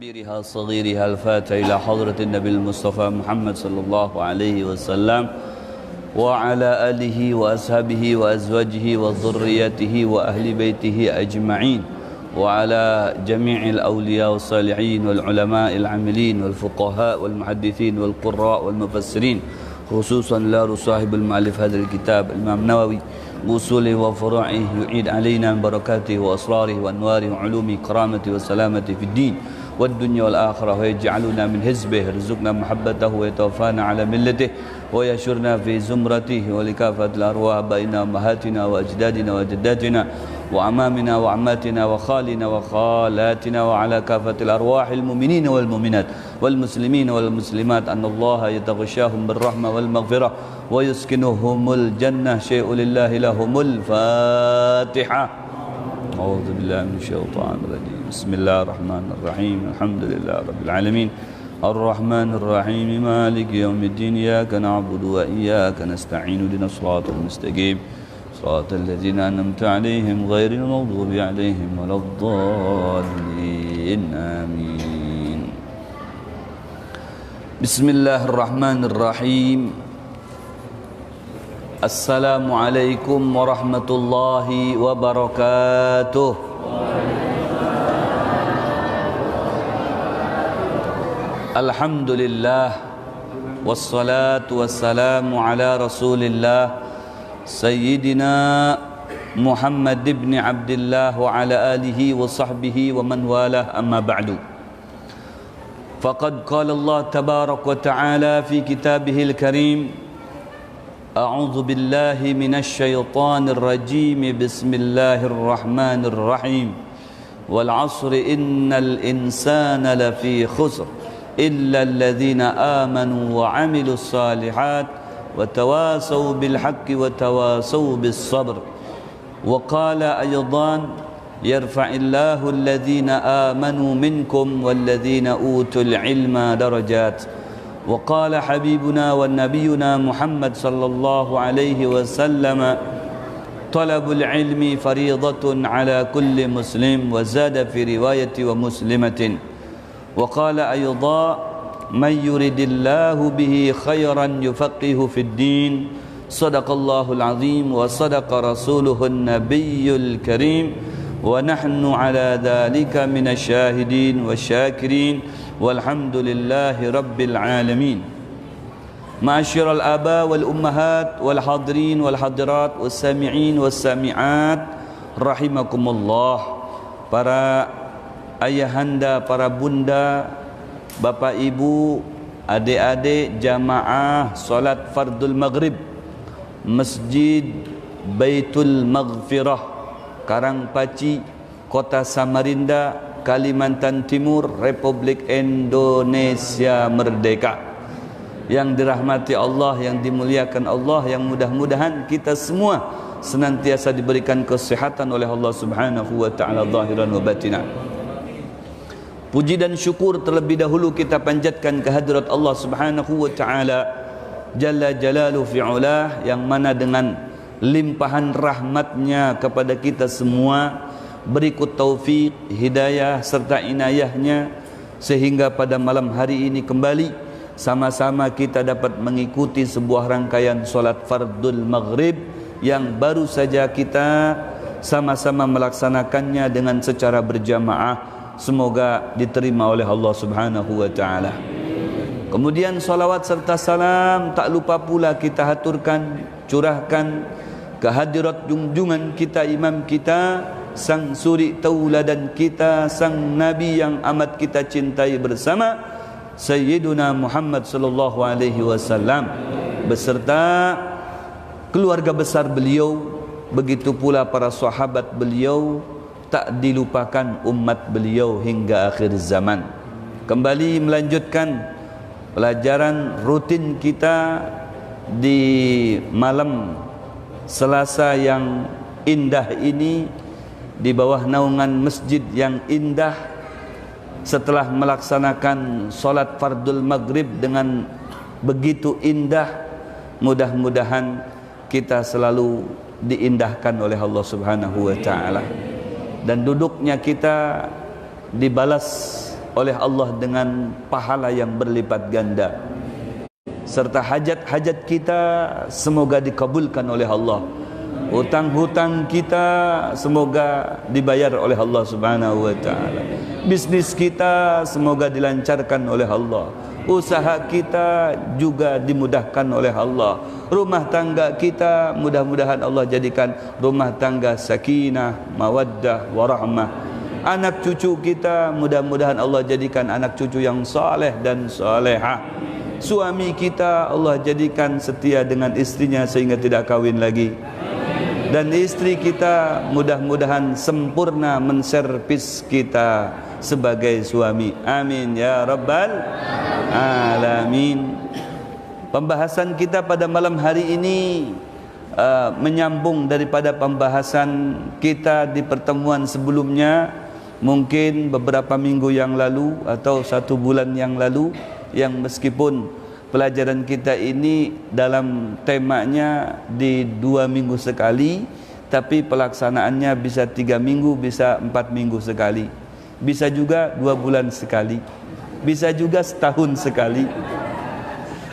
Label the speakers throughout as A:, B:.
A: كبيرها صغيرها الفاتح إلى حضرة النبي المصطفى محمد صلى الله عليه وسلم وعلى آله وأصحابه وأزواجه وذريته وأهل بيته أجمعين وعلى جميع الأولياء والصالحين والعلماء العاملين والفقهاء والمحدثين والقراء والمفسرين خصوصا لا صاحب المؤلف هذا الكتاب الإمام النووي وصوله وفروعه يعيد علينا من بركاته وأسراره وأنواره وعلومه كرامته وسلامته في الدين والدنيا والآخرة ويجعلنا من حزبه يرزقنا محبته ويتوفانا على ملته ويشرنا في زمرته ولكافة الأرواح بين أمهاتنا وأجدادنا وجداتنا وأمامنا وعماتنا وخالنا وخالاتنا وعلى كافة الأرواح المؤمنين والمؤمنات والمسلمين والمسلمات أن الله يتغشاهم بالرحمة والمغفرة ويسكنهم الجنة شيء لله لهم الفاتحة. أعوذ بالله من الشيطان الرجيم. بسم الله الرحمن الرحيم. الحمد لله رب العالمين الرحمن الرحيم مالك يوم الدين إياك نعبد وإياك نستعين اهدنا الصراط المستقيم صراط الذين أنعمت عليهم غير المغضوب عليهم ولا الضالين آمين. بسم الله الرحمن الرحيم. Assalamualaikum warahmatullahi wabarakatuh. Alhamdulillah wassalatu wassalamu ala Rasulillah Sayyidina Muhammad ibn Abdullah wa ala alihi wa sahbihi wa man walah, amma ba'du. Faqad qala Allah tabarak wa ta'ala fi kitabihil karim, أعوذ بالله من الشيطان الرجيم بسم الله الرحمن الرحيم والعصر إن الإنسان لفي خسر إلا الذين آمنوا وعملوا الصالحات وتواصوا بالحق وتواصوا بالصبر. وقال أيضا يرفع الله الذين آمنوا منكم والذين أوتوا العلم درجات. وقال حبيبنا ونبينا محمد صلى الله عليه وسلم طلب العلم فريضة على كل مسلم، وزاد في رواية ومسلمة. وقال أيضا من يرد الله به خيرا يفقه في الدين. صدق الله العظيم وصدق رسوله النبي الكريم ونحن على ذلك من الشاهدين والشاكرين والحمد لله رب العالمين. معاشر الآباء والأمهات والحاضرين والحاضرات والسامعين والسامعات rahimakumullah. Para ayahanda, para bunda, bapak ibu, adik-adik jamaah salat fardul maghrib Masjid Baitul Maghfirah, Karangpaci, Kota Samarinda, Kalimantan Timur, Republik Indonesia Merdeka. Yang dirahmati Allah, yang dimuliakan Allah, yang mudah-mudahan kita semua senantiasa diberikan kesehatan oleh Allah Subhanahu wa taala zahiran wa batinan. Puji dan syukur terlebih dahulu kita panjatkan kehadirat Allah Subhanahu wa taala jalla jalaluhu fi'ulah, yang mana dengan limpahan rahmatnya kepada kita semua, berikut taufik, hidayah serta inayahnya, sehingga pada malam hari ini kembali sama-sama kita dapat mengikuti sebuah rangkaian solat fardul maghrib yang baru saja kita sama-sama melaksanakannya dengan secara berjamaah. Semoga diterima oleh Allah Subhanahu wa ta'ala. Kemudian salawat serta salam tak lupa pula kita haturkan, curahkan kehadirat junjungan kita, imam kita, sang suri tauladan kita, sang nabi yang amat kita cintai bersama, Sayyiduna Muhammad sallallahu alaihi wasallam beserta keluarga besar beliau, begitu pula para sahabat beliau, tak dilupakan umat beliau hingga akhir zaman. Kembali melanjutkan pelajaran rutin kita di malam Selasa yang indah ini, di bawah naungan masjid yang indah, setelah melaksanakan solat fardul maghrib dengan begitu indah. Mudah-mudahan kita selalu diindahkan oleh Allah Subhanahu wa ta'ala, dan duduknya kita dibalas oleh Allah dengan pahala yang berlipat ganda, serta hajat-hajat kita semoga dikabulkan oleh Allah. Hutang-hutang kita semoga dibayar oleh Allah Subhanahu wa taala. Bisnis kita semoga dilancarkan oleh Allah. Usaha kita juga dimudahkan oleh Allah. Rumah tangga kita mudah-mudahan Allah jadikan rumah tangga sakinah, mawaddah, warahmah. Anak cucu kita mudah-mudahan Allah jadikan anak cucu yang saleh dan salehah. Suami kita Allah jadikan setia dengan istrinya sehingga tidak kawin lagi. Dan istri kita mudah-mudahan sempurna menservis kita sebagai suami. Amin ya rabbal alamin. Pembahasan kita pada malam hari ini menyambung daripada pembahasan kita di pertemuan sebelumnya, mungkin beberapa minggu yang lalu atau 1 bulan yang lalu, yang meskipun pelajaran kita ini dalam temanya di 2 minggu sekali, tapi pelaksanaannya bisa 3 minggu, bisa 4 minggu sekali, bisa juga 2 bulan sekali, bisa juga setahun sekali.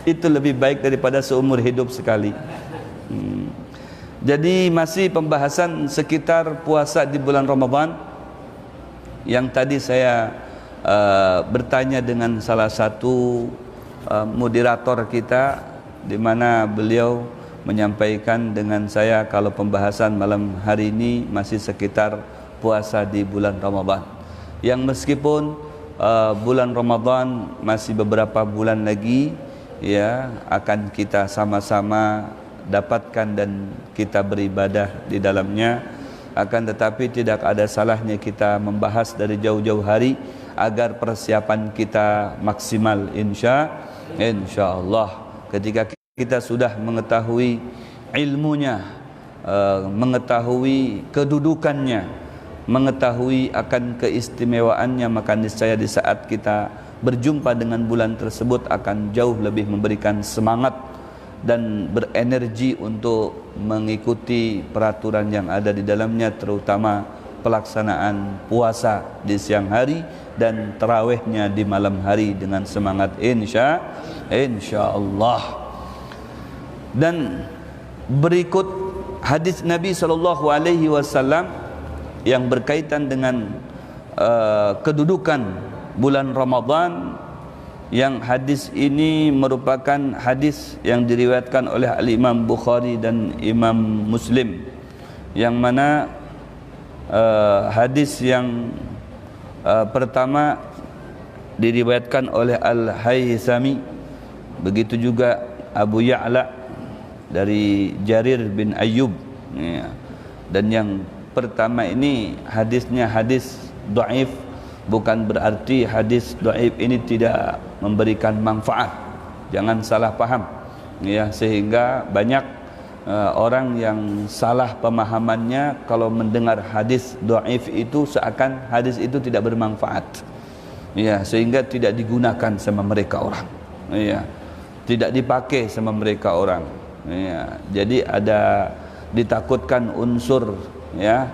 A: Itu lebih baik daripada seumur hidup sekali. Jadi masih pembahasan sekitar puasa di bulan Ramadan, yang tadi saya bertanya dengan salah satu moderator kita, di mana beliau menyampaikan dengan saya kalau pembahasan malam hari ini masih sekitar puasa di bulan Ramadan, yang meskipun bulan Ramadan masih beberapa bulan lagi ya akan kita sama-sama dapatkan dan kita beribadah di dalamnya, akan tetapi tidak ada salahnya kita membahas dari jauh-jauh hari agar persiapan kita maksimal insyaallah. Ketika kita sudah mengetahui ilmunya, mengetahui kedudukannya, mengetahui akan keistimewaannya, maka niscaya di saat kita berjumpa dengan bulan tersebut akan jauh lebih memberikan semangat dan berenergi untuk mengikuti peraturan yang ada di dalamnya, terutama pelaksanaan puasa di siang hari dan tarawihnya di malam hari dengan semangat insyaallah. Dan berikut hadis Nabi SAW yang berkaitan dengan kedudukan bulan Ramadan, yang hadis ini merupakan hadis yang diriwayatkan oleh Al-Imam Bukhari dan Imam Muslim, yang mana hadis yang pertama diriwayatkan oleh Al-Haythami, begitu juga Abu Ya'la dari Jarir bin Ayyub ya. Dan yang pertama ini hadisnya hadis dhaif, bukan berarti hadis dhaif ini tidak memberikan manfaat, jangan salah paham ya, sehingga banyak orang yang salah pemahamannya kalau mendengar hadis dhaif itu seakan hadis itu tidak bermanfaat ya, sehingga tidak digunakan sama mereka orang ya, tidak dipakai sama mereka orang ya. Jadi ada ditakutkan unsur ya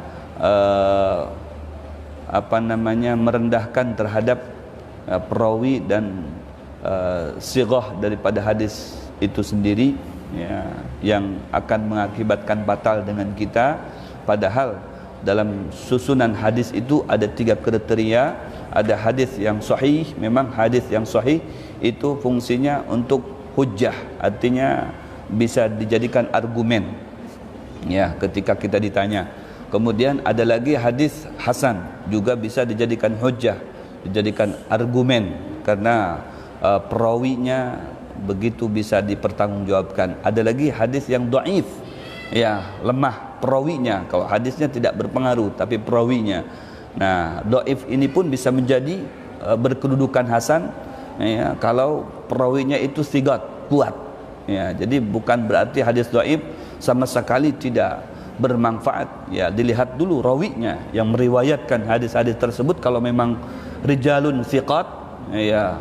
A: merendahkan terhadap perawi dan sighah daripada hadis itu sendiri ya, yang akan mengakibatkan batal dengan kita. Padahal dalam susunan hadis itu ada 3 kriteria. Ada hadis yang sahih, memang hadis yang sahih itu fungsinya untuk hujjah, artinya bisa dijadikan argumen ya ketika kita ditanya. Kemudian ada lagi hadis hasan, juga bisa dijadikan hujjah, dijadikan argumen karena perawinya begitu bisa dipertanggungjawabkan. Ada lagi hadis yang dhaif ya, lemah perawinya, kalau hadisnya tidak berpengaruh tapi perawinya. Nah, dhaif ini pun bisa menjadi berkedudukan hasan ya, kalau perawinya itu thiqat, kuat ya. Jadi bukan berarti hadis dhaif sama sekali tidak bermanfaat ya, dilihat dulu rawinya yang meriwayatkan hadis-hadis tersebut. Kalau memang rijalun thiqat ya,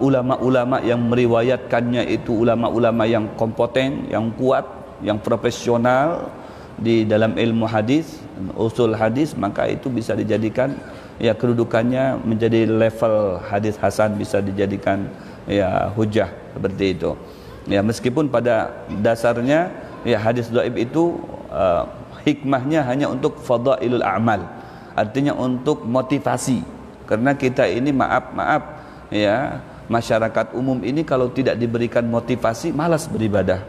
A: ulama-ulama yang meriwayatkannya itu ulama-ulama yang kompeten, yang kuat, yang profesional di dalam ilmu hadis, usul hadis, maka itu bisa dijadikan ya kedudukannya menjadi level hadis hasan, bisa dijadikan ya hujah seperti itu. Ya meskipun pada dasarnya ya hadis dhaif itu hikmahnya hanya untuk fadailul a'mal, artinya untuk motivasi. Karena kita ini maaf ya, masyarakat umum ini kalau tidak diberikan motivasi malas beribadah.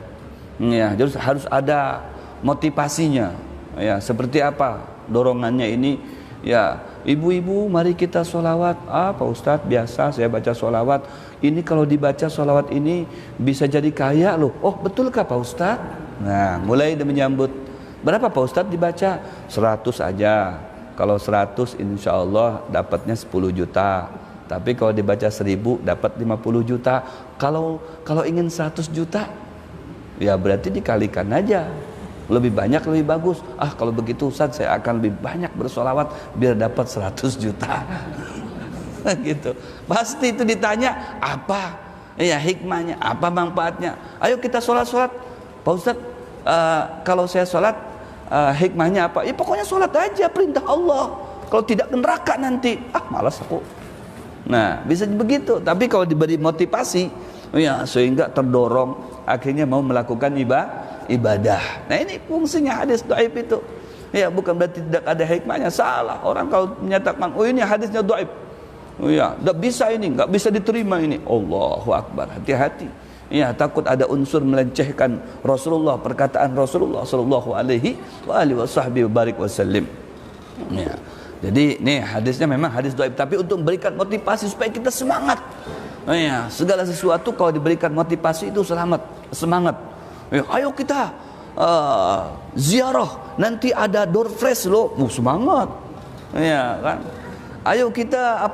A: Ya, jadi harus ada motivasinya. Ya, seperti apa dorongannya ini? Ya, ibu-ibu mari kita sholawat. Pak Ustadz, biasa saya baca sholawat. Ini kalau dibaca sholawat ini bisa jadi kaya loh. Oh betulkah Pak Ustadz? Nah mulai dia menyambut. Berapa Pak Ustadz dibaca? 100 aja. Kalau 100 insya Allah dapatnya 10 juta. Tapi kalau dibaca 1000 dapat 50 juta. Kalau ingin 100 juta ya berarti dikalikan aja. Lebih banyak lebih bagus. Kalau begitu Ustadz saya akan lebih banyak bersholawat biar dapat 100 juta. Gitu. Pasti itu ditanya apa ya hikmahnya, apa manfaatnya. Ayo kita sholat. Pak Ustadz, kalau saya sholat hikmahnya apa? Ya pokoknya sholat aja, perintah Allah. Kalau tidak ke neraka nanti. Malas aku. Nah bisa begitu. Tapi kalau diberi motivasi ya sehingga terdorong akhirnya mau melakukan ibadah. Nah ini fungsinya hadis dhaif itu. Ya bukan berarti tidak ada hikmahnya. Salah orang kalau menyatakan ini hadisnya dhaif. Ya, tidak bisa ini, nggak bisa diterima ini. Allahu Akbar, hati-hati. Ya, takut ada unsur melencehkan Rasulullah, perkataan Rasulullah sallallahu alaihi wasallam. Ya. Jadi nih hadisnya memang hadis dhaif, tapi untuk memberikan motivasi supaya kita semangat. Ya, segala sesuatu kalau diberikan motivasi itu semangat. Ya, ayo kita ziarah, nanti ada door fresh loh. Semangat. Ya, kan? Ayo kita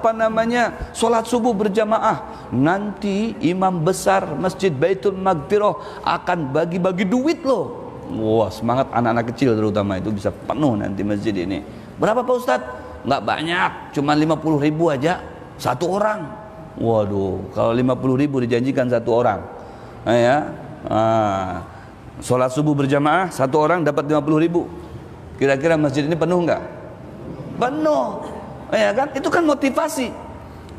A: sholat subuh berjamaah. Nanti imam besar Masjid Baitul Maghfirah akan bagi-bagi duit loh. Wah semangat anak-anak kecil terutama itu bisa penuh nanti masjid ini. Berapa Pak Ustadz? Nggak banyak, cuma 50.000 aja satu orang. Waduh, kalau 50.000 dijanjikan satu orang, sholat subuh berjamaah satu orang dapat 50.000. Kira-kira masjid ini penuh nggak? Penuh. Ya kan? Itu kan motivasi.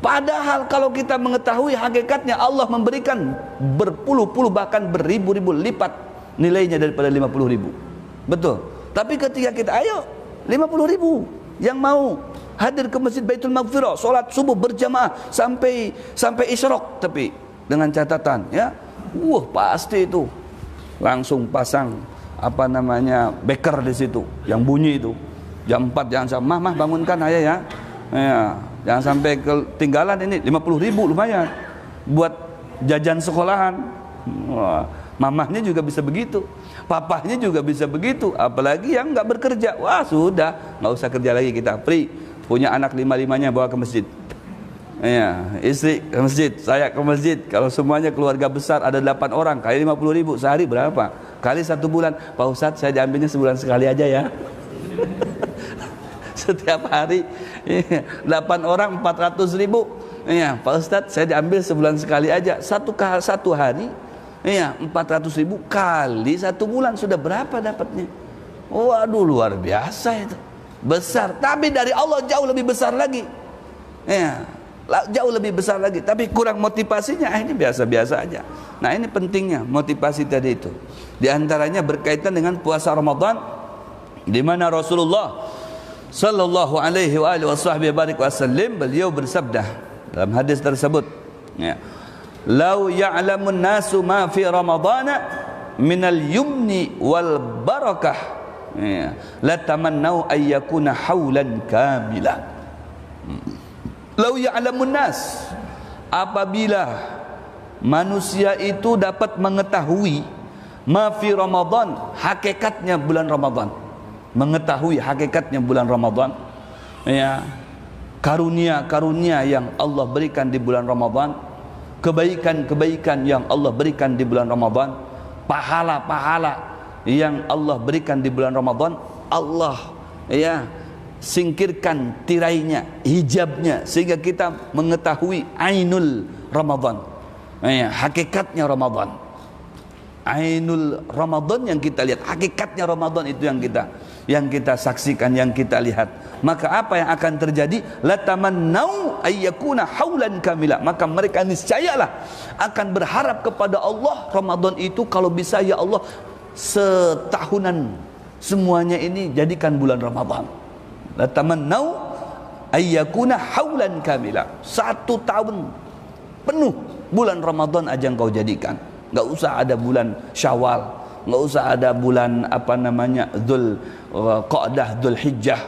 A: Padahal kalau kita mengetahui hakikatnya Allah memberikan berpuluh-puluh bahkan beribu-ribu lipat nilainya daripada 50.000. Betul. Tapi ketika kita ayo 50.000 yang mau hadir ke Masjid Baitul Maghfirah, sholat subuh berjamaah sampai isyraq, tapi dengan catatan ya, pasti itu langsung pasang beker di situ yang bunyi itu. Jam 4 jangan sampai, mah bangunkan ayah ya. Jangan sampai ketinggalan ini 50.000 lumayan buat jajan sekolahan. Mamahnya juga bisa begitu, papahnya juga bisa begitu, apalagi yang nggak bekerja. Sudah nggak usah kerja lagi, kita free. Punya anak 5-5-nya bawa ke masjid. Istri ke masjid, saya ke masjid. Kalau semuanya keluarga besar ada 8 orang, kali 50.000 sehari berapa? Kali 1 bulan. Pak Ustadz saya diambilnya sebulan sekali aja ya. Setiap hari 8 orang 400.000. Pak Ustadz saya diambil sebulan sekali aja. Satu hari 400.000 kali 1 bulan sudah berapa dapatnya? Waduh luar biasa itu, besar. Tapi dari Allah jauh lebih besar lagi. Jauh lebih besar lagi. Tapi kurang motivasinya, ini biasa-biasa aja. Nah ini pentingnya motivasi tadi itu. Di antaranya berkaitan dengan puasa Ramadan, di mana Rasulullah sallallahu alaihi wasallam beliau bersabda dalam hadis tersebut, "Lau ya'lamun nasu ma fi ramadhana minal yumni wal barakah la tamannau ay yakuna haulan kamila." Lau ya'lamun nas, apabila manusia itu dapat mengetahui ma fi Ramadan, hakikatnya bulan Ramadan, mengetahui hakikatnya bulan Ramadan, karunia-karunia yang Allah berikan di bulan Ramadan, kebaikan-kebaikan yang Allah berikan di bulan Ramadan, pahala-pahala yang Allah berikan di bulan Ramadan, Allah singkirkan tirainya, hijabnya, sehingga kita mengetahui ainul Ramadan, hakikatnya Ramadan. Ainul Ramadan yang kita lihat, hakikatnya Ramadan itu yang kita yang kita saksikan, yang kita lihat. Maka apa yang akan terjadi? Latamannau ayyakuna haulan kamila. Maka mereka niscayalah akan berharap kepada Allah Ramadan itu kalau bisa ya Allah setahunan semuanya ini jadikan bulan Ramadan. Latamannau ayyakuna haulan kamila. 1 tahun penuh bulan Ramadan aja engkau jadikan. Enggak usah ada bulan Syawal, enggak usah ada bulan Dzul Qa'dah, Dzul Hijjah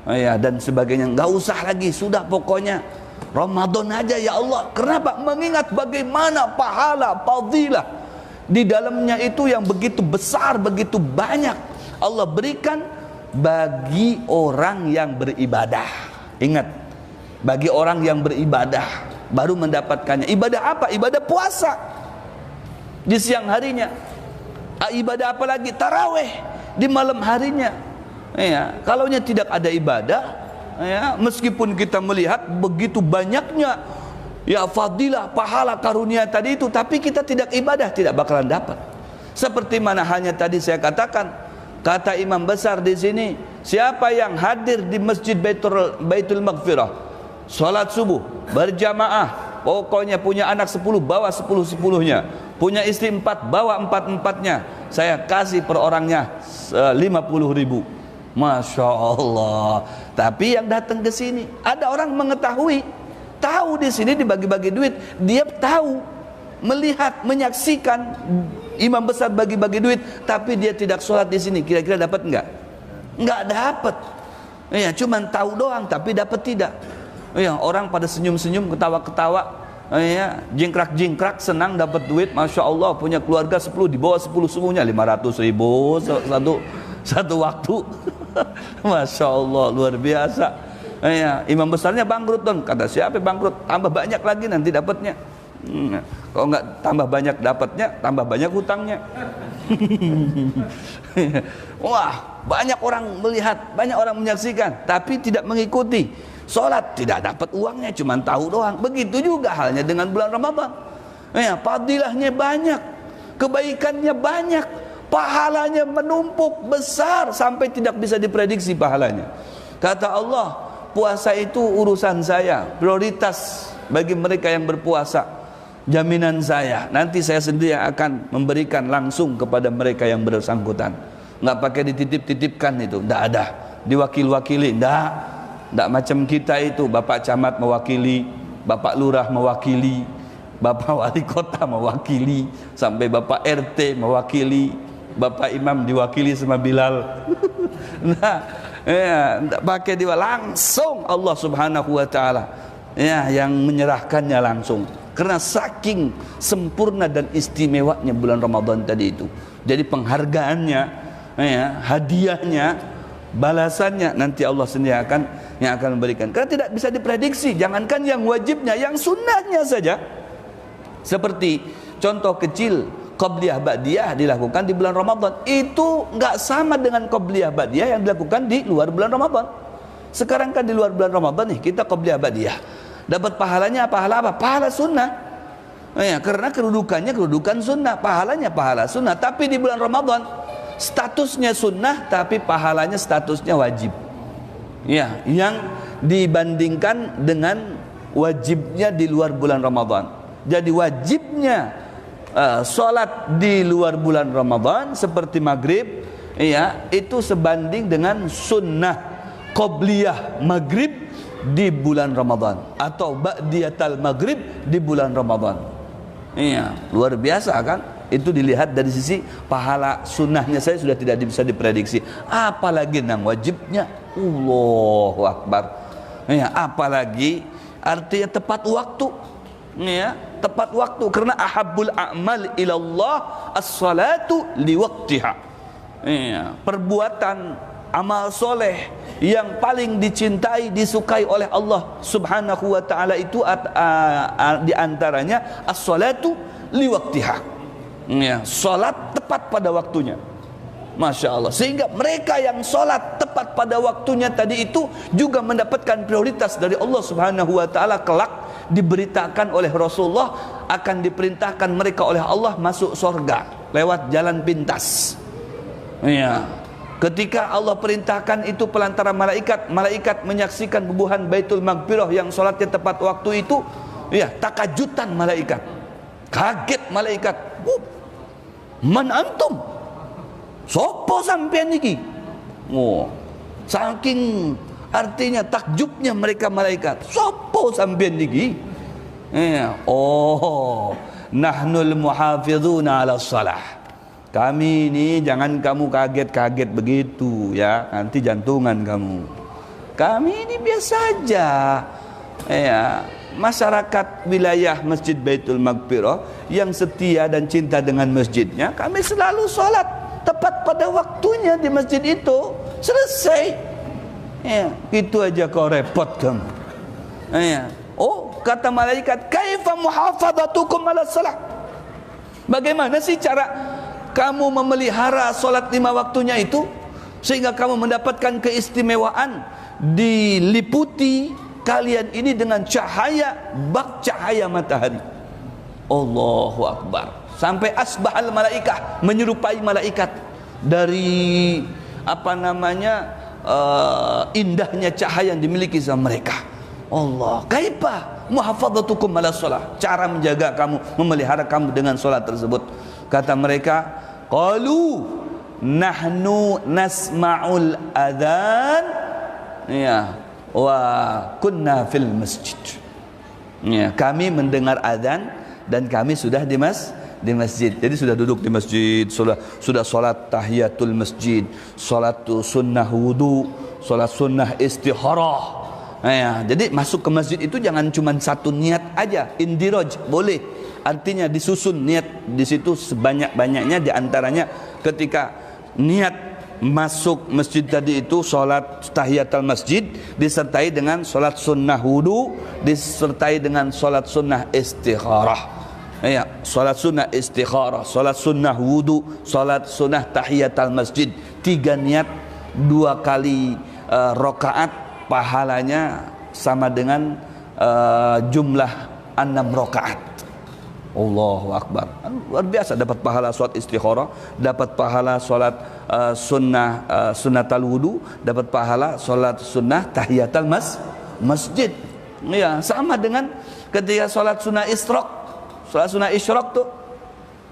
A: ya, dan sebagainya. Enggak usah lagi, sudah pokoknya Ramadan aja ya Allah. Kenapa? Mengingat bagaimana pahala, fadilah di dalamnya itu yang begitu besar, begitu banyak Allah berikan bagi orang yang beribadah. Ingat, bagi orang yang beribadah baru mendapatkannya. Ibadah apa? Ibadah puasa di siang harinya. Ibadah apa lagi? Taraweh di malam harinya. Ya, kalaunya tidak ada ibadah, ya, meskipun kita melihat begitu banyaknya ya fadilah, pahala, karunia tadi itu, tapi kita tidak ibadah, tidak bakalan dapat. Seperti mana hanya tadi saya katakan, kata imam besar di sini, siapa yang hadir di Masjid Baitul Maghfirah, salat subuh berjamaah, pokoknya punya anak 10 bawa 10-10-nya, punya istri 4 bawa 4-4-nya, saya kasih per orangnya 50.000. Masya Allah. Tapi yang datang ke sini, ada orang mengetahui, tahu di sini dibagi-bagi duit, dia tahu, melihat, menyaksikan imam besar bagi-bagi duit, tapi dia tidak sholat di sini. Kira-kira dapat enggak? Enggak dapat. Ya, cuman tahu doang, tapi dapat tidak. Ya, orang pada senyum-senyum, ketawa-ketawa, ya, jingkrak-jingkrak, senang dapat duit. Masya Allah, punya keluarga 10, di bawah 10 semuanya 500.000 satu waktu. Masya Allah, luar biasa. Ya, imam besarnya bangkrut dong. Kata siapa bangkrut? Tambah banyak lagi nanti dapatnya. Kalau nggak tambah banyak dapatnya, tambah banyak hutangnya. Wah, banyak orang melihat, banyak orang menyaksikan, tapi tidak mengikuti. Sholat tidak dapat uangnya, cuma tahu doang. Begitu juga halnya dengan bulan Ramadan. Ya, fadilahnya banyak, kebaikannya banyak, pahalanya menumpuk besar sampai tidak bisa diprediksi pahalanya. Kata Allah, puasa itu urusan saya, prioritas bagi mereka yang berpuasa. Jaminan saya, nanti saya sendiri yang akan memberikan langsung kepada mereka yang bersangkutan. Nggak pakai dititip-titipkan itu, nggak ada. Diwakil-wakili, nggak macam kita itu, Bapak Camat mewakili, Bapak Lurah mewakili, Bapak Wali Kota mewakili, sampai Bapak RT mewakili, Bapak Imam diwakili sama Bilal. Nah, ya, nggak pakai langsung Allah Subhanahu Wa Taala, ya, yang menyerahkannya langsung. Karena saking sempurna dan istimewanya bulan Ramadan tadi itu. Jadi penghargaannya, ya, hadiahnya, balasannya nanti Allah sendiri yang akan memberikan. Karena tidak bisa diprediksi. Jangankan yang wajibnya, yang sunnahnya saja. Seperti contoh kecil, Qobliyah Ba'diyah dilakukan di bulan Ramadan. Itu nggak sama dengan Qobliyah Ba'diyah yang dilakukan di luar bulan Ramadan. Sekarang kan di luar bulan Ramadan nih, kita Qobliyah Ba'diyah. Dapat pahalanya pahala apa? Pahala sunnah. Ya, karena kedudukan sunnah, pahalanya pahala sunnah. Tapi di bulan Ramadan statusnya sunnah, tapi pahalanya statusnya wajib. Ya, yang dibandingkan dengan wajibnya di luar bulan Ramadan. Jadi wajibnya sholat di luar bulan Ramadan seperti maghrib, ya, itu sebanding dengan sunnah qobliyah maghrib di bulan Ramadan atau ba'diyatal maghrib di bulan Ramadan. Iya, luar biasa kan? Itu dilihat dari sisi pahala sunnahnya saya sudah tidak bisa diprediksi. Apalagi nang wajibnya, Allahu Akbar. Ya, apalagi artinya tepat waktu. Ya, tepat waktu, karena ahabbul a'mal ilallah as-salatu liwaqtiha. Ya, perbuatan amal soleh yang paling dicintai, disukai oleh Allah Subhanahu wa ta'ala itu diantaranya as-salatu liwaqtiha, ya, salat tepat pada waktunya. Masya Allah. Sehingga mereka yang salat tepat pada waktunya tadi itu juga mendapatkan prioritas dari Allah Subhanahu wa ta'ala. Kelak diberitakan oleh Rasulullah akan diperintahkan mereka oleh Allah masuk surga lewat jalan pintas. Ya, Ketika Allah perintahkan itu pelantara malaikat, malaikat menyaksikan bubuhan Baitul Maghfirah yang sholatnya tepat waktu itu, ya, takajutan malaikat, kaget malaikat. Man antum? Sopo sampean niki? Oh, saking artinya takjubnya mereka malaikat. Sopo sampean niki? Ya, oh, nahnul muhafizuna ala salah. Kami ini jangan kamu kaget-kaget begitu ya, nanti jantungan kamu. Kami ini biasa aja. Ya, masyarakat wilayah Masjid Baitul Maghfirah yang setia dan cinta dengan masjidnya, kami selalu sholat tepat pada waktunya di masjid itu. Selesai. Ya, gitu aja kau repot kamu. Ya. Oh, kata malaikat, kaifa muhafadzatukum ala salah? Bagaimana sih cara kamu memelihara sholat 5 waktunya itu sehingga kamu mendapatkan keistimewaan, diliputi kalian ini dengan cahaya, bak cahaya matahari. Allahu Akbar. Sampai asbahal malaikah, menyerupai malaikat dari indahnya cahaya yang dimiliki sama mereka. Allah, kaifa muhafadzatukum ala shalah? Cara menjaga kamu, memelihara kamu dengan salat tersebut. Kata mereka, qalu nahnu nasma'ul adzan, ya, wa kunna fil masjid. Ya, kami mendengar adzan dan kami sudah di masjid. Jadi sudah duduk di masjid, sudah salat tahiyatul masjid, salat sunnah wudu, salat sunnah istikharah. Ya, jadi masuk ke masjid itu jangan cuma satu niat aja, indiraj boleh, artinya disusun niat di situ sebanyak-banyaknya. Di antaranya ketika niat masuk masjid tadi itu salat tahiyatul masjid disertai dengan salat sunnah wudu, disertai dengan salat sunnah istikharah. Ya, salat sunnah istikharah, salat sunnah wudu, salat sunnah tahiyatul masjid. 3 niat 2 kali rakaat, pahalanya sama dengan jumlah 6 rakaat. Allahu Akbar. Luar biasa, dapat pahala salat istikharah, dapat pahala salat sunnatul wudu, dapat pahala salat sunnah tahiyatul masjid. Ya, sama dengan ketika salat sunnah isyraq. Salat sunnah isyraq tuh,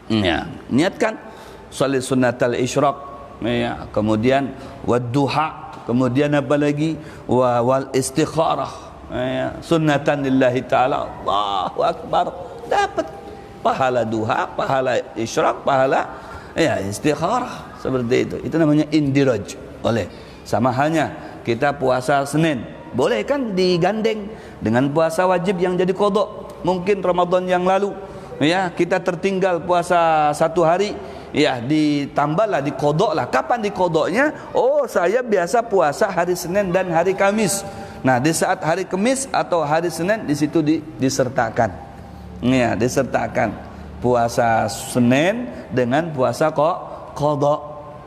A: ya, niatkan salat sunnatul isyraq, ya, kemudian wadduha, kemudian apa lagi, wal istikharah, ya, sunnatan lillahi ta'ala. Allahu Akbar. Dapat pahala duha, pahala isyraq, pahala, ya, istikharah. Seperti itu. Itu namanya indiraj. Boleh. Sama halnya kita puasa Senin, boleh kan digandeng dengan puasa wajib yang jadi qada. Mungkin Ramadan yang lalu, ya, kita tertinggal puasa 1 hari, ya, ditambahlah, dikodoklah. Kapan dikodoknya? Oh, saya biasa puasa hari Senin dan hari Kamis. Nah, di saat hari Kamis atau hari Senin, di situ disertakan. Ya, disertakan puasa Senin dengan puasa kodok.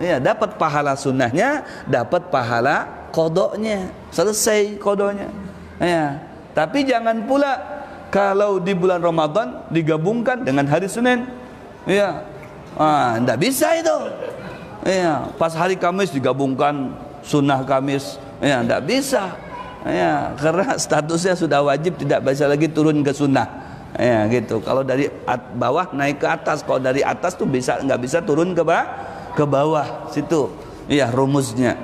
A: Ya, dapat pahala sunnahnya, dapat pahala kodoknya. Selesai kodoknya. Ya, tapi jangan pula kalau di bulan Ramadan digabungkan dengan hari Senin. Ya, tidak bisa itu. Ya, pas hari Kamis digabungkan sunnah Kamis. Ya, tidak bisa. Ya, karena statusnya sudah wajib, tidak bisa lagi turun ke sunnah. Ya, gitu. Kalau dari bawah naik ke atas, kalau dari atas tuh nggak bisa turun ke bawah. Situ, ya, rumusnya.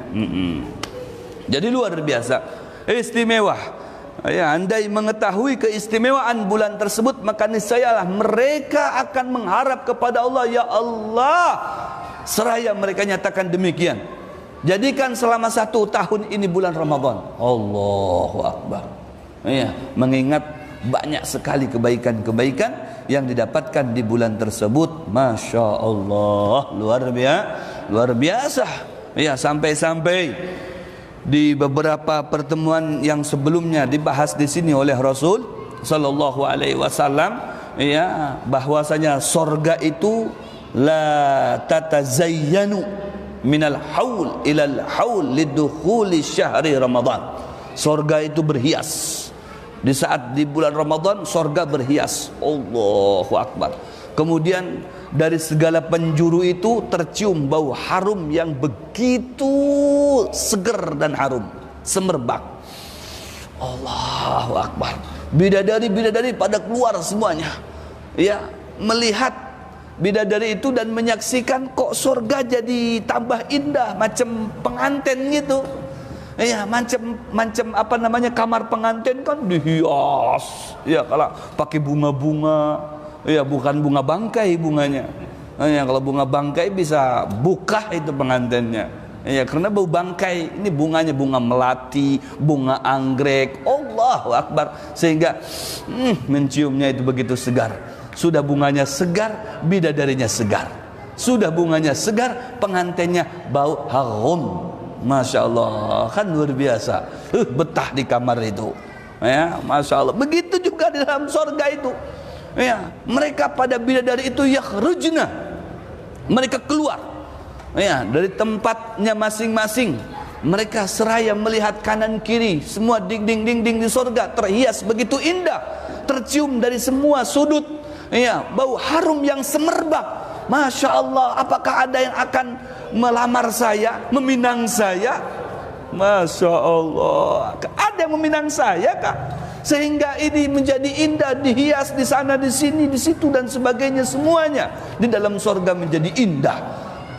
A: Jadi luar biasa, istimewa. Ya, andai mengetahui keistimewaan bulan tersebut, maka niscayalah mereka akan mengharap kepada Allah, ya Allah, seraya mereka nyatakan demikian, jadikan selama 1 tahun ini bulan Ramadan. Allahu Akbar. Ya, mengingat banyak sekali kebaikan-kebaikan yang didapatkan di bulan tersebut. Masya Allah, luar biasa. Ya, sampai-sampai di beberapa pertemuan yang sebelumnya dibahas di sini oleh Rasul sallallahu alaihi wasallam, ya, bahwasanya sorga itu la tatazayyanu minal haul ilal haul lidukhuli syahri Ramadan. Sorga itu berhias. Di saat di bulan Ramadan sorga berhias. Allahu Akbar. Kemudian dari segala penjuru itu tercium bau harum yang begitu seger dan harum, semerbak. Allahu Akbar. Bidadari-bidadari pada keluar semuanya, ya, melihat bidadari itu dan menyaksikan kok surga jadi tambah indah macam pengantin gitu. Ya, macam apa namanya, kamar pengantin kan dihias, ya, kalau pakai bunga-bunga, ya, bukan bunga bangkai bunganya. Ya, kalau bunga bangkai bisa buka itu pengantinnya. Ya, karena bau bangkai. Ini bunganya bunga melati, bunga anggrek. Allahu Akbar. Sehingga menciumnya itu begitu segar. Sudah bunganya segar, bidadarinya segar. Sudah bunganya segar, pengantinnya bau harum. Masya Allah, kan luar biasa. Betah di kamar itu, ya, Masya Allah. Begitu juga di dalam sorga itu, ya, mereka pada bidadari itu yakhrujna, mereka keluar, ya, dari tempatnya masing-masing. Mereka seraya melihat kanan kiri, semua dinding-dinding di sorga terhias begitu indah, tercium dari semua sudut, ya, bau harum yang semerbak. Masya Allah, apakah ada yang akan melamar saya, meminang saya? Masya Allah, ada yang meminang saya kah? Sehingga ini menjadi indah, dihias di sana, di sini, di situ dan sebagainya, semuanya di dalam surga menjadi indah.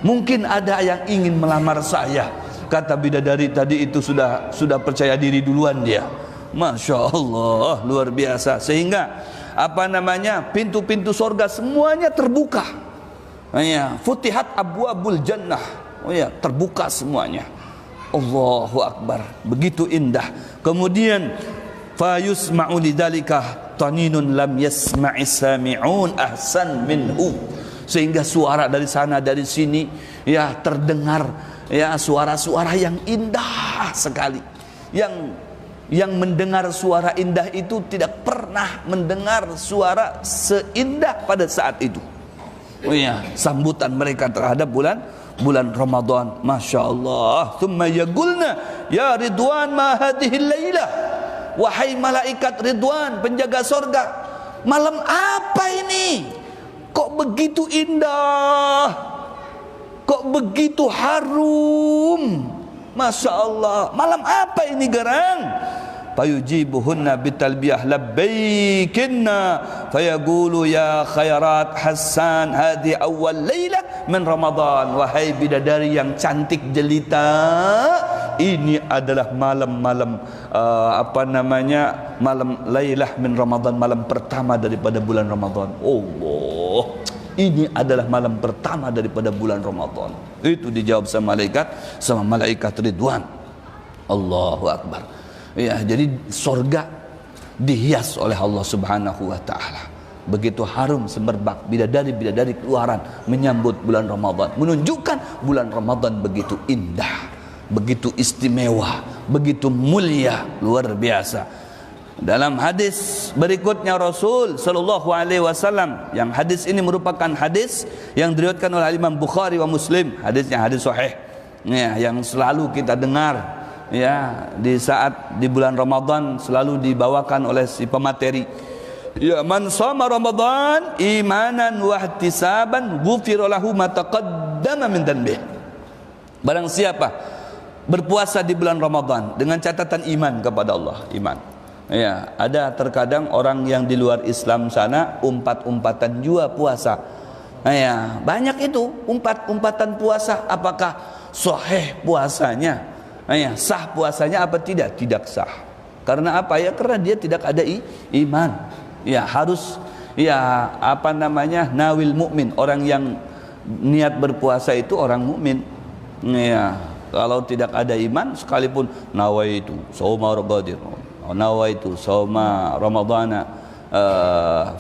A: Mungkin ada yang ingin melamar saya. Kata bidadari tadi itu sudah percaya diri duluan dia. Masya Allah, luar biasa. Sehingga apa namanya, pintu-pintu surga semuanya terbuka. Ya, futihat abwabul jannah. Oh ya, terbuka semuanya. Allahu Akbar, begitu indah. Kemudian fayusma'u lidzalika taninun lam yasma'is sami'un ahsan minhu. Sehingga suara dari sana dari sini, ya, terdengar, ya, suara-suara yang indah sekali. Yang mendengar suara indah itu tidak pernah mendengar suara seindah pada saat itu. Oh ya, sambutan mereka terhadap bulan Ramadan. Masya Allah. Thumma yaqulna ya Ridwan ma hadhihi lailah. Wahai malaikat Ridwan, penjaga sorga, malam apa ini? Kok begitu indah? Kok begitu harum? Masya Allah. Malam apa ini garang? Fayujibuhunna bitalbiyah labbaikinna fayaqulu ya khairat Hasan hadi awal laylah min Ramadan. Wahai bidadari yang cantik jelita, ini adalah malam-malam malam laylah min Ramadan, malam pertama daripada bulan Ramadan. Allah, ini adalah malam pertama daripada bulan Ramadan. Itu dijawab sama malaikat Ridwan. Allahu Akbar. Ya, jadi surga dihias oleh Allah Subhanahu wa taala. Begitu harum semerbak, bidadari-bidadari keluaran menyambut bulan Ramadan, menunjukkan bulan Ramadan begitu indah, begitu istimewa, begitu mulia, luar biasa. Dalam hadis berikutnya Rasul sallallahu alaihi wasallam, yang hadis ini merupakan hadis yang diriwayatkan oleh Imam Bukhari wa Muslim, hadisnya hadis sahih, ya, yang selalu kita dengar, ya, di saat di bulan Ramadan selalu dibawakan oleh si pemateri. Ya, man shoma Ramadan imanan wa ihtisaban ghufira lahu ma taqaddama min dhanbihi. Barang siapa berpuasa di bulan Ramadan dengan catatan iman kepada Allah, iman. Ya, ada terkadang orang yang di luar Islam sana umpat-umpatan juga puasa. Ya, banyak itu umpat-umpatan puasa. Apakah sahih puasanya? Ya, sah puasanya apa tidak? Tidak sah. Karena apa? Ya, karena dia tidak ada iman. Ya, harus, ya, apa namanya, nawil mukmin, orang yang niat berpuasa itu orang mukmin. Ya, kalau tidak ada iman, sekalipun nawaitu shauma qadir, nawaitu shauma ramadhana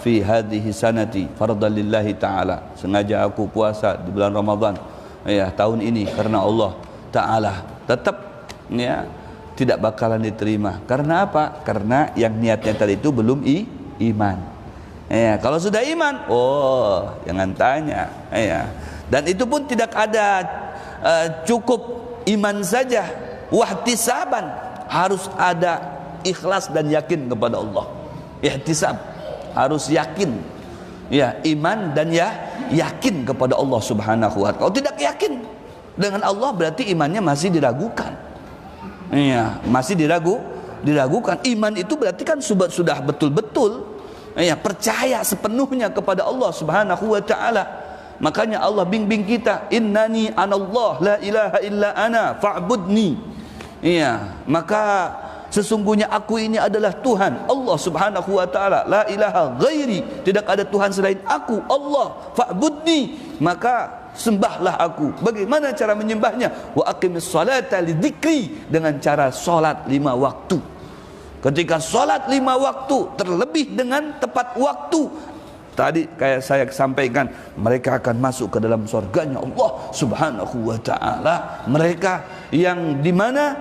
A: fi hadhihi sanati fardhan lillahi taala, sengaja aku puasa di bulan Ramadan, ya, tahun ini karena Allah taala, tetap, ya, tidak bakalan diterima. Karena apa? Karena yang niatnya tadi itu belum iman. Ya, kalau sudah iman, oh, jangan tanya. Ya, dan itu pun tidak ada cukup iman saja, wahtisaban, harus ada ikhlas dan yakin kepada Allah. Ihtisab, harus yakin, Ya, iman dan yakin kepada Allah Subhanahu wa taala. Kalau tidak yakin dengan Allah berarti imannya masih diragukan. Iya, masih diragukan. Iman itu berarti kan sudah betul-betul percaya sepenuhnya kepada Allah Subhanahu wa taala. Makanya Allah bimbing kita, innani anallah la ilaha illa ana fa'budni. Iya, maka sesungguhnya aku ini adalah Tuhan Allah Subhanahu wa taala, la ilaha ghairi, tidak ada Tuhan selain aku, Allah, fa'budni, maka sembahlah aku. Bagaimana cara menyembahnya? Wa aqimis salata lidzikri, dengan cara salat 5 waktu. Ketika salat 5 waktu, terlebih dengan tepat waktu, tadi kayak saya sampaikan, mereka akan masuk ke dalam surganya Allah Subhanahu wa taala. Mereka yang dimana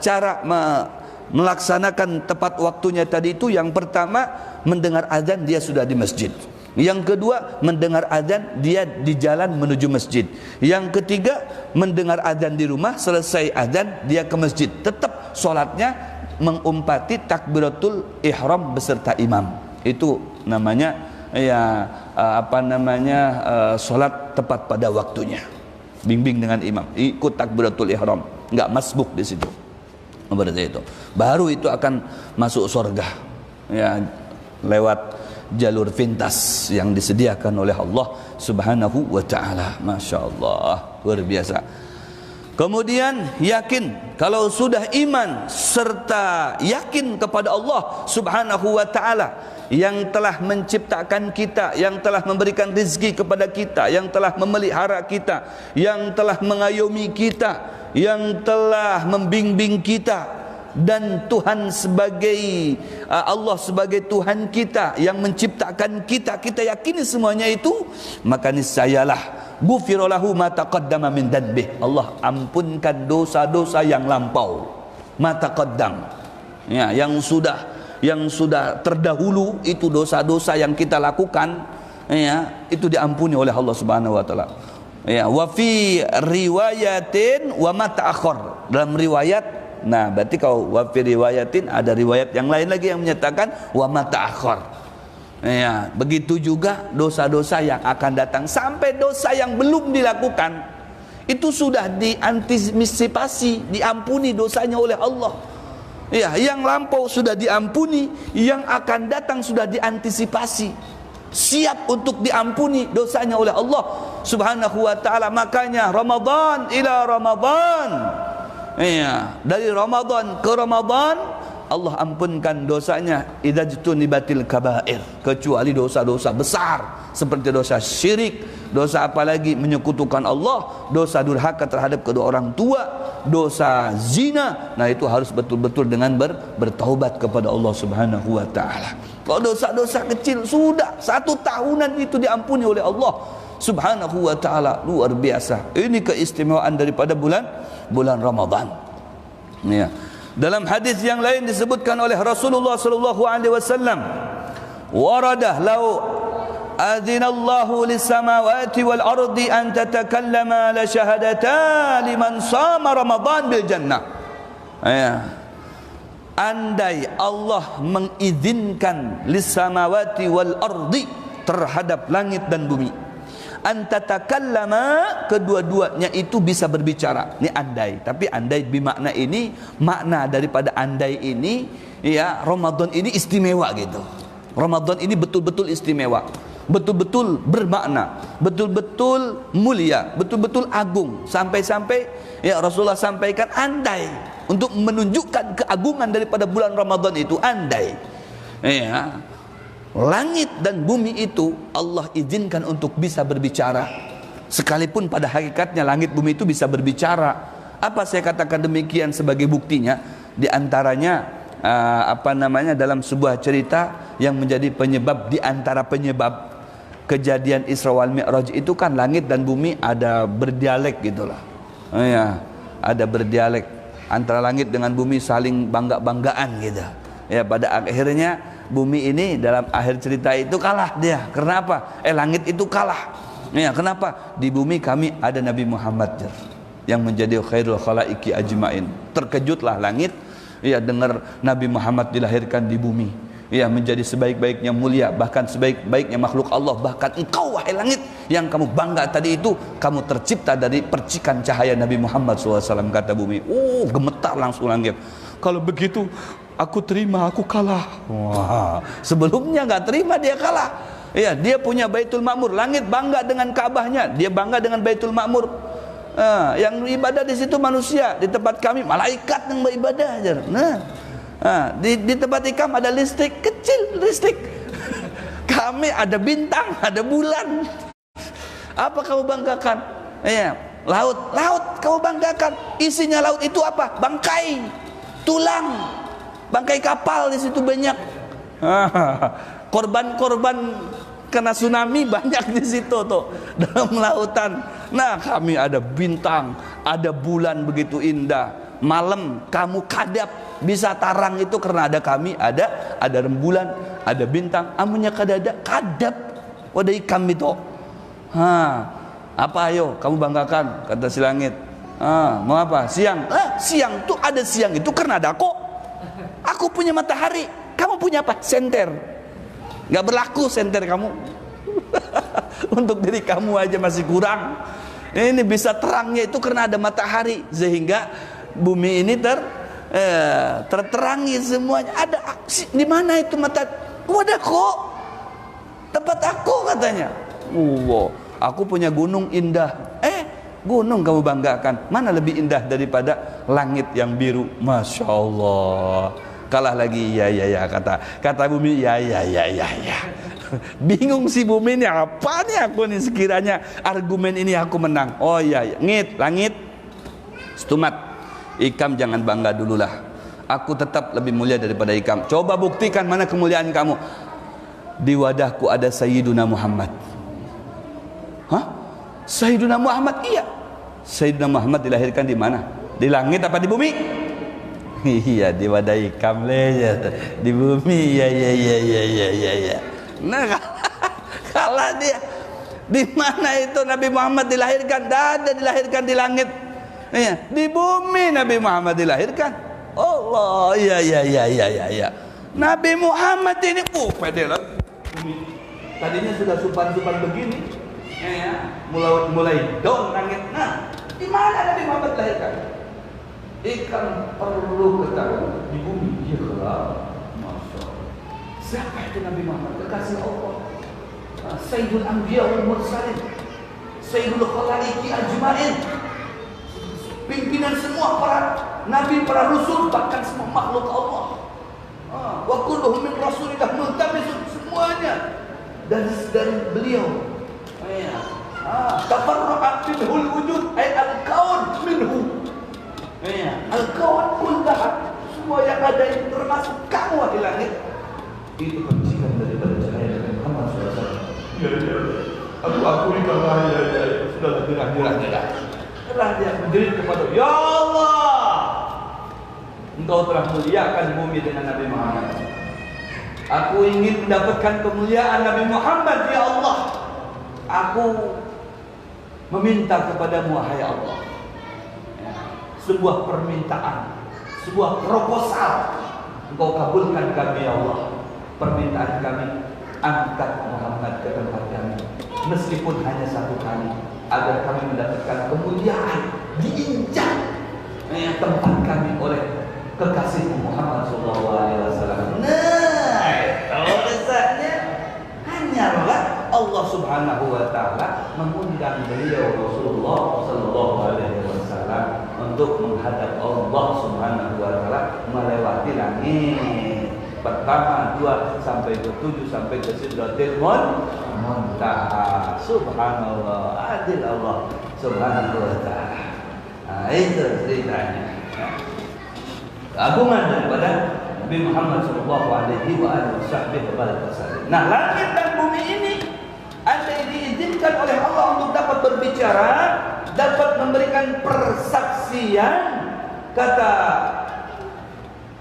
A: cara melaksanakan tepat waktunya tadi itu, yang pertama mendengar azan dia sudah di masjid, yang kedua mendengar azan dia di jalan menuju masjid, yang ketiga mendengar azan di rumah, selesai azan dia ke masjid, tetap sholatnya mengumpati takbiratul ihram beserta imam. Itu namanya sholat tepat pada waktunya, bimbing dengan imam, ikut takbiratul ihram, enggak masbuk di situ. Berarti itu baru itu akan masuk surga, ya, lewat jalur pintas yang disediakan oleh Allah Subhanahu wa taala. Masya Allah, luar biasa. Kemudian yakin, kalau sudah iman serta yakin kepada Allah Subhanahu wa taala yang telah menciptakan kita, yang telah memberikan rezeki kepada kita, yang telah memelihara kita, yang telah mengayomi kita, yang telah membimbing kita, dan Tuhan sebagai Allah sebagai Tuhan kita yang menciptakan kita, kita yakini semuanya itu, maka niscayalah ghufira lahu ma taqaddama min dhanbih, Allah ampunkan dosa-dosa yang lampau, ma taqaddam, ya, yang sudah terdahulu, itu dosa-dosa yang kita lakukan, ya, itu diampuni oleh Allah Subhanahu wa taala. Ya, wa fi riwayatin wa ma ta'akhkhar, dalam riwayat. Nah, berarti kalau wa fi riwayatin ada riwayat yang lain lagi yang menyatakan wa ma ta'akhkhar. Ya, begitu juga dosa-dosa yang akan datang, sampai dosa yang belum dilakukan itu sudah diantisipasi, diampuni dosanya oleh Allah. Ya, yang lampau sudah diampuni, yang akan datang sudah diantisipasi, siap untuk diampuni dosanya oleh Allah Subhanahu wa taala. Makanya Ramadan ila Ramadan, ya, dari Ramadan ke Ramadan Allah ampunkan dosanya, idza jutunibatil kabair, kecuali dosa-dosa besar seperti dosa syirik, dosa apalagi menyekutukan Allah, dosa durhaka terhadap kedua orang tua, dosa zina. Nah, itu harus betul-betul dengan bertaubat kepada Allah Subhanahu wa taala. Kalau dosa-dosa kecil sudah 1 tahunan itu diampuni oleh Allah Subhanahu wa taala. Luar biasa. Ini keistimewaan daripada bulan Ramadan. Ya. Dalam hadis yang lain disebutkan oleh Rasulullah sallallahu alaihi wasallam, waradah law adzinallahu lis-samawati wal ardi an tatakallama la syahadata liman shama Ramadan bil jannah. Ya. Andai Allah mengizinkan lis-samawati wal ardi, terhadap langit dan bumi, antatakallama, kedua-duanya itu bisa berbicara. Ini andai, tapi andai bimakna ini, makna daripada andai ini, ya, Ramadan ini istimewa gitu. Ramadan ini betul-betul istimewa, betul-betul bermakna, betul-betul mulia, betul-betul agung. Sampai-sampai ya Rasulullah sampaikan andai, untuk menunjukkan keagungan daripada bulan Ramadan itu, andai, ya, langit dan bumi itu Allah izinkan untuk bisa berbicara, sekalipun pada hakikatnya langit bumi itu bisa berbicara. Apa saya katakan demikian sebagai buktinya? Di antaranya dalam sebuah cerita yang menjadi penyebab, di antara penyebab kejadian Isra wal Mi'raj itu kan langit dan bumi ada berdialek gitulah. Ya, ada berdialek antara langit dengan bumi, saling bangga-banggaan gitu. Ya, pada akhirnya bumi ini dalam akhir cerita itu kalah dia. Kenapa? Langit itu kalah. Ya, kenapa? Di bumi kami ada Nabi Muhammad yang menjadi khairul khalaiki ajmain. Terkejutlah langit, ya, dengar Nabi Muhammad dilahirkan di bumi. ya menjadi sebaik-baiknya mulia, bahkan sebaik-baiknya makhluk Allah. Bahkan engkau wahai langit yang kamu bangga tadi itu, kamu tercipta dari percikan cahaya Nabi Muhammad SAW, kata bumi. Gemetar langsung langit. Kalau begitu aku terima, aku kalah. Wah, sebelumnya nggak terima, dia kalah. Ya, dia punya Baitul Ma'mur, langit bangga dengan Ka'bahnya, dia bangga dengan Baitul Ma'mur. Yang ibadah di situ manusia, di tempat kami malaikat yang beribadah aja. Di tempat ikam ada listrik kecil, listrik. Kami ada bintang, ada bulan. Apa kamu banggakan? Ya, laut kamu banggakan. Isinya laut itu apa? Bangkai, tulang, bangkai kapal di situ banyak. Korban-korban kena tsunami banyak di situ tuh dalam lautan. Nah, kami ada bintang, ada bulan begitu indah. Malam kamu kadap bisa tarang itu karena ada kami, ada rembulan, ada bintang. Amunya kadap wadai kami itu. Apa ayo kamu banggakan, kata si langit. Mau apa? Siang. Siang tuh ada siang itu karena ada aku. Aku punya matahari, kamu punya apa? Senter. Gak berlaku senter kamu. Untuk diri kamu aja masih kurang. Ini bisa terangnya itu karena ada matahari, sehingga bumi ini terterangi semuanya. Ada di mana itu mata? Ada kok tempat aku, katanya. Aku punya gunung indah. Gunung kamu banggakan. Mana lebih indah daripada langit yang biru? Masya Allah. Kalah lagi. Ya kata bumi. Ya. Bingung si bumi ini, apa nih aku nih sekiranya argumen ini aku menang. Oh iya. Langit stumat. Ikam jangan bangga dululah. Aku tetap lebih mulia daripada ikam. Coba buktikan mana kemuliaan kamu. Di wadahku ada Sayyiduna Muhammad. Sayyiduna Muhammad? Iya. Sayyiduna Muhammad dilahirkan di mana? Di langit apa di bumi? Iya, di wadah ikam di bumi. Ya. Nah, kalah dia. Di mana itu Nabi Muhammad dilahirkan? Tidak ada dilahirkan di langit. Ya, di bumi Nabi Muhammad dilahirkan. Allah, ya. Nabi Muhammad ini pede lah. Tadinya sudah supan-supan begini. Ya, mulai down langit. Nah, di mana Nabi Muhammad dilahirkan? Ikan perlu ketahui di bumi. Ya Allah, Masya Allah. Siapa itu Nabi Muhammad? Kekasih Allah, Sayyidul Anbiya wal Mursalin, Sayyidul Khalaiqi ajma'in, pimpinan semua para nabi, para rasul, bahkan semua makhluk Allah. Wa kulluhum min rasulillah multamisun, semuanya dari beliau. Tafarraqat minhul wujud, ay al-kaun minhu. Al-kaun kullah, semua yang ada itu termasuk kamu di langit. Itu percikan daripada cahaya Nabi Muhammad SAW. Ya. Aku ini kalau ya. Sudahlah, nyerah. Telah dia menjerit kepada, ya Allah, Engkau telah muliakan bumi dengan Nabi Muhammad. Aku ingin mendapatkan kemuliaan Nabi Muhammad, ya Allah. Aku meminta kepadamu, wahai Allah, sebuah permintaan, sebuah proposal. Engkau kabulkan kami, ya Allah. Permintaan kami, angkat Muhammad ke tempat kami, meskipun hanya satu kali, agar kami mendapatkan kemuliaan, diinjak tempat kami oleh kekasihmu Muhammad SAW. Nah, kalau besarnya hanyalah Allah Subhanahu wa Ta'ala mengundang beliau Rasulullah SAW untuk menghadap Allah Subhanahu wa Ta'ala melewati langit. Pertama, 2 sampai ke 7 sampai ke Sidratil Muntaha. Subhanallah, adil Allah Subhanahu wa Ta'ala. Nah, itu ceritanya. Keagungan daripada Nabi Muhammad sallallahu alaihi wasallam. Nah, langit dan bumi ini ada diizinkan oleh Allah untuk dapat berbicara, dapat memberikan persaksian. Kata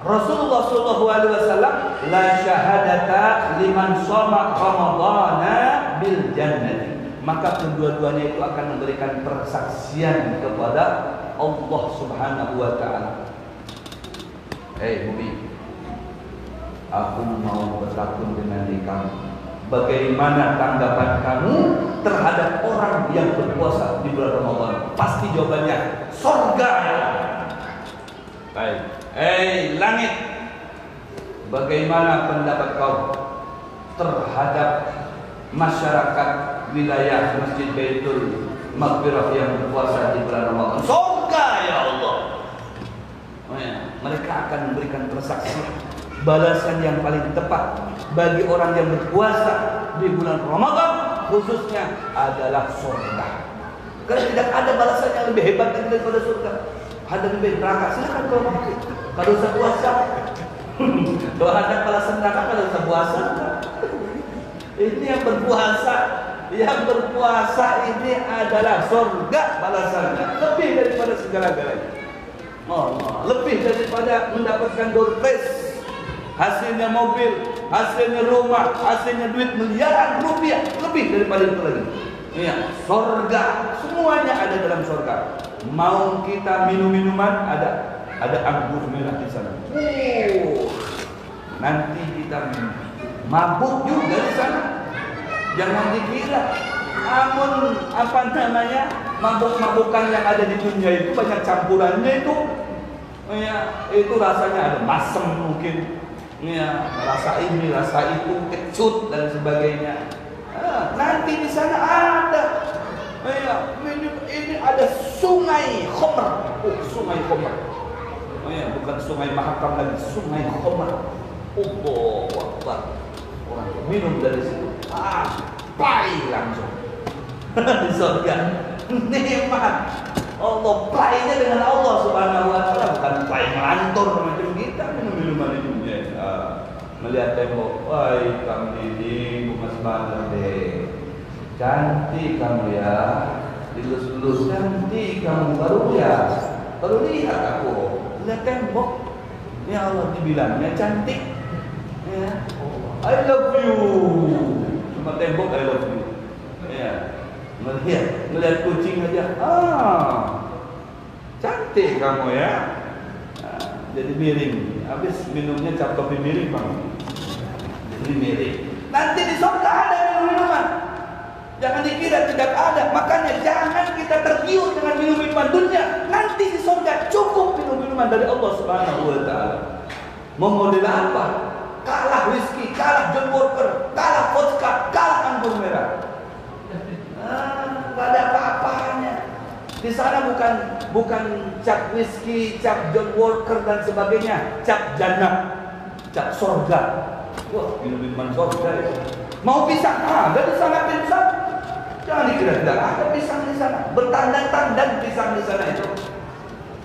A: Rasulullah sallallahu alaihi wasallam, la syahadata liman shoma ramadhana bil jannati. Maka kedua-duanya itu akan memberikan persaksian kepada Allah Subhanahu wa Ta'ala. Bumi, aku mau bertakun dengan kamu. Bagaimana tanggapan kamu terhadap orang yang berpuasa di bulan Ramadan? Pasti jawabannya surga ya. Baik. Langit, bagaimana pendapat kau terhadap masyarakat wilayah Masjid Baitul Maghfirah yang berpuasa di bulan Ramadan? Surga ya Allah. Mereka akan memberikan persaksian balasan yang paling tepat bagi orang yang berpuasa di bulan Ramadan khususnya adalah surga. Karena tidak ada balasan yang lebih hebat daripada surga. Ada lebih neraka, silakan kalau mau. Kalau usah puasa. Kalau ada balasan neraka kalau usah puasa. Ini yang berpuasa, ini adalah surga balasannya lebih daripada segala-galanya. Lebih daripada mendapatkan door prize, hasilnya mobil, hasilnya rumah, hasilnya duit miliaran rupiah, lebih daripada itu lagi. Iya, surga, semuanya ada dalam surga. Mau kita minum minuman, ada anggur merah di sana. Nanti kita mabuk juga di sana. Jangan dikira, namun mabuk-mabukan yang ada di dunia itu banyak campurannya itu. Ya, itu rasanya ada masem mungkin. Ya, rasa ini, rasa itu, kecut dan sebagainya. Nanti di sana ada. Ini ada sungai khamr. Sungai khamr. Bukan sungai Mahakam lagi, sungai khamr. Allahu Akbar. Orang minum dari situ, play langsung di surga. Nikmat. Allah playnya dengan Allah Subhanahu wa taala, bukan play melantur macam kita minum-minuman di dunia. Melihat tembok, wah kamu ini bukan sebentar deh. Cantik kamu ya, dilus-lus cantik kamu, baru lihat aku, lihat tembok, ya Allah dibilangnya cantik, ya, I love you, cuma tembok I love you, ya, melihat kucing aja, cantik kamu ya, jadi miring, habis minumnya cap kopi miring bang, jadi miring. Nanti di surga ada minum-minuman. Jangan dikira tidak ada. Makanya jangan kita tergiur dengan minum-minuman dunia. Nanti di surga cukup minum-minuman dari Allah Subhanahu wa taala. Mau model apa? Kalah whisky, kalah John Walker, kalah vodka, kalah anggur merah. Gak ada apa-apanya. Di sana bukan cap whisky, cap John Walker dan sebagainya, cap jannah, cap surga. Wah, minum-minuman surga ya. Mau pisang? Ada di sana pisang. Jangan dikira tidak ada pisang di sana. Bertanda-tanda pisang di sana itu.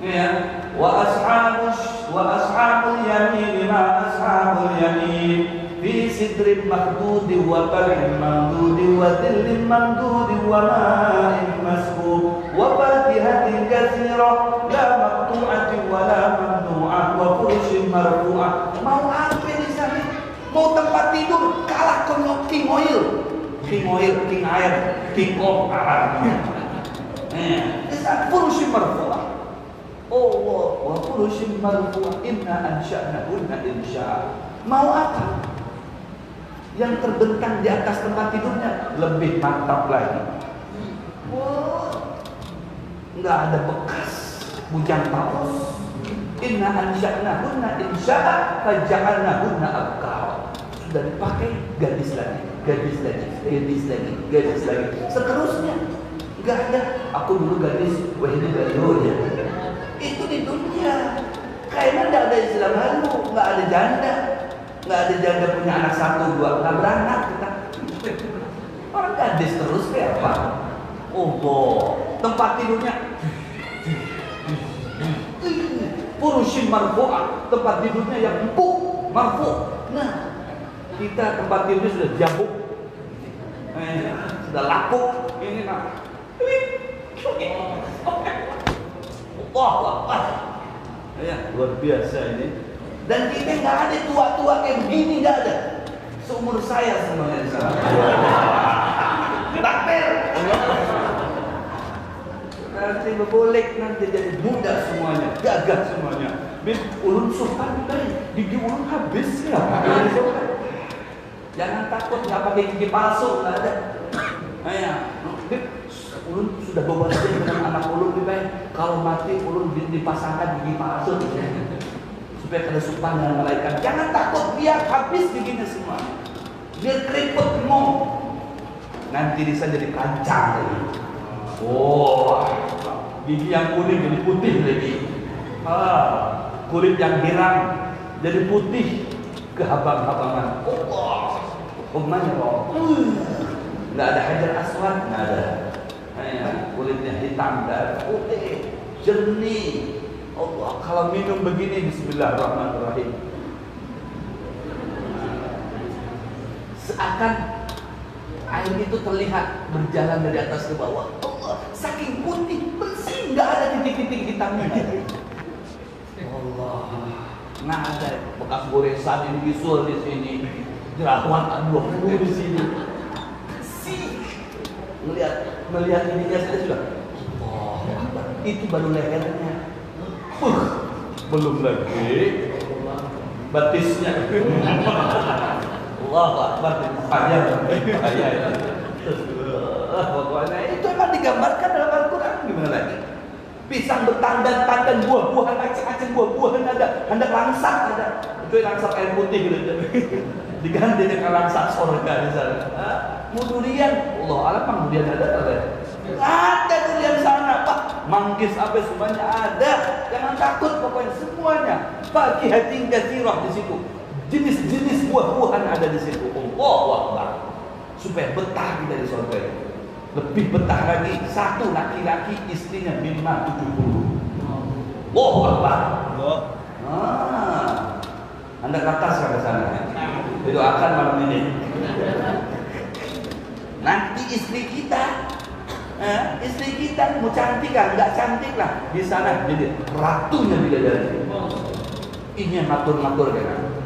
A: Ya. Wa ashabul yamin ma ashabul yamin fi sidrin makhdudi wa tal'in mamdudi wa dhillin mamdudi wa ma'in masbub wa fakihatin katsirah la maqtu'atin wa la mamnu'ah wa furushin marfu'ah. Mau apa di sana? Mau tempat tidur kalah King Oil, King Air, King of Arabnya. Furushim marfu'ah. Allah wa furushim marfu'ah. Inna ansha'nahunna insya'a. Mau apa? Yang terbentang di atas tempat tidurnya lebih mantap lagi. Enggak ada bekas bujang paus. Inna ansha'nahunna insya'a faja'alnahunna abkar. Sudah dipakai gadis lagi. Seterusnya nggak ada. Aku dulu gadis, wah ini gaduh ya. Itu di dunia. Kayaknya nggak ada istilah malu, nggak ada janda punya anak 1, 2, nggak beranak kita. Orang gadis terus kayak apa? Tempat tidurnya furushim marfu'ah, tempat tidurnya yang empuk, marfu'. Nah, kita tempat tidurnya sudah jabuk, sudah lapuk. Ini nak, luar biasa ini. Dan kita nggak ada tua-tua kayak begini, nggak ada. Seumur saya semuanya di sana. Takbir. Nanti berbolek, nanti jadi muda semuanya, gagah semuanya. Bin ulun sultan dari gigi ulun habis ya. Jangan takut nggak pakai gigi palsu, nggak ada. Ayah, ulun sudah bawa dengan anak ulun lebih baik. Kalau mati ulun dipasangkan gigi palsu supaya kada sopan dengan malaikat. Jangan takut, biar habis giginya semua. Biar keriput ngomong. Nanti bisa jadi kancang lagi. Oh, gigi yang kuning jadi putih lagi. Kulit yang girang jadi putih kehabang-habangan. Allah, hukumannya kok. Nggak ada hajar aswad, nggak ada. Kulitnya hitam dan putih, jernih. Allah, kalau minum begini, Bismillahirrahmanirrahim. Seakan air itu terlihat berjalan dari atas ke bawah. Allah, saking putih, bersih, nggak ada titik-titik hitamnya. Allah, nggak ada bekas goresan ini bisul di sini, jerawat 20 di sini. Bersih. Melihat ininya saja sudah. Oh, itu baru lehernya. Belum lagi batisnya. Allah Akbar, ayat. Pokoknya itu memang digambarkan dalam Al-Quran. Gimana lagi? Pisang bertandan-tandan, buah-buahan, acing-acing buah-buahan ada, hendak langsak ada. Itu langsak air putih gitu. Diganti dengan langsak surga di sana. Mau durian, Allah alam mang durian ada. Ada durian sana, Pak. Manggis apa semuanya ada. Jangan takut pokoknya semuanya. Bagi hati katsirah di situ. Jenis-jenis buah-buahan ada di situ. Allahu Akbar. Supaya betah kita di surga itu. Lebih betah lagi, satu laki-laki istrinya minimal 70. Allahu Akbar. Anda ke atas ke sana. Itu akan malam ini. Nanti istri kita mau cantik kan? Nggak cantik lah. Di sana jadi ratunya bidadari. Ini yang ngatur-ngatur kan?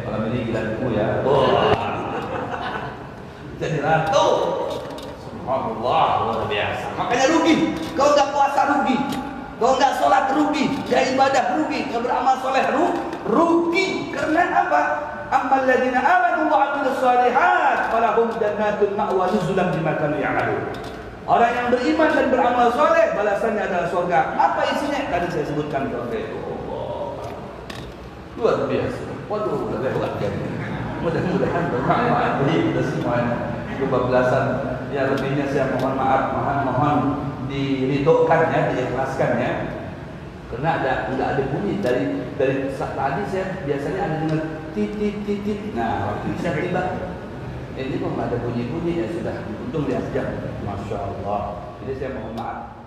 A: Malam ini gila ya. Jadi ratu. Subhanallah, luar biasa. Makanya rugi. Kau nggak puasa rugi. Kau nggak sholat rugi. Nggak ibadah rugi. Nggak beramal soleh rugi. Karena apa? Ammal ladzina amanu wa 'amilus shalihat falahum jannatul ma'wa nuzulan bima kanu ya'malun. Orang yang beriman dan beramal soleh balasannya adalah surga. Apa isinya? Tadi saya sebutkan surga itu. Luar biasa. Waduh, udah lewat kan. Mudah-mudahan bermanfaat bagi kita semuanya. Kebablasan ya lebihnya saya mohon maaf, mohon diridhokan ya, diikhlaskan ya. Karena nggak ada bunyi dari saat tadi saya biasanya ada dengar titit. Nah, waktu saya tiba ini kok nggak ada bunyi-bunyi ya sudah untung lihat jam. Masya Allah. Jadi saya mohon maaf.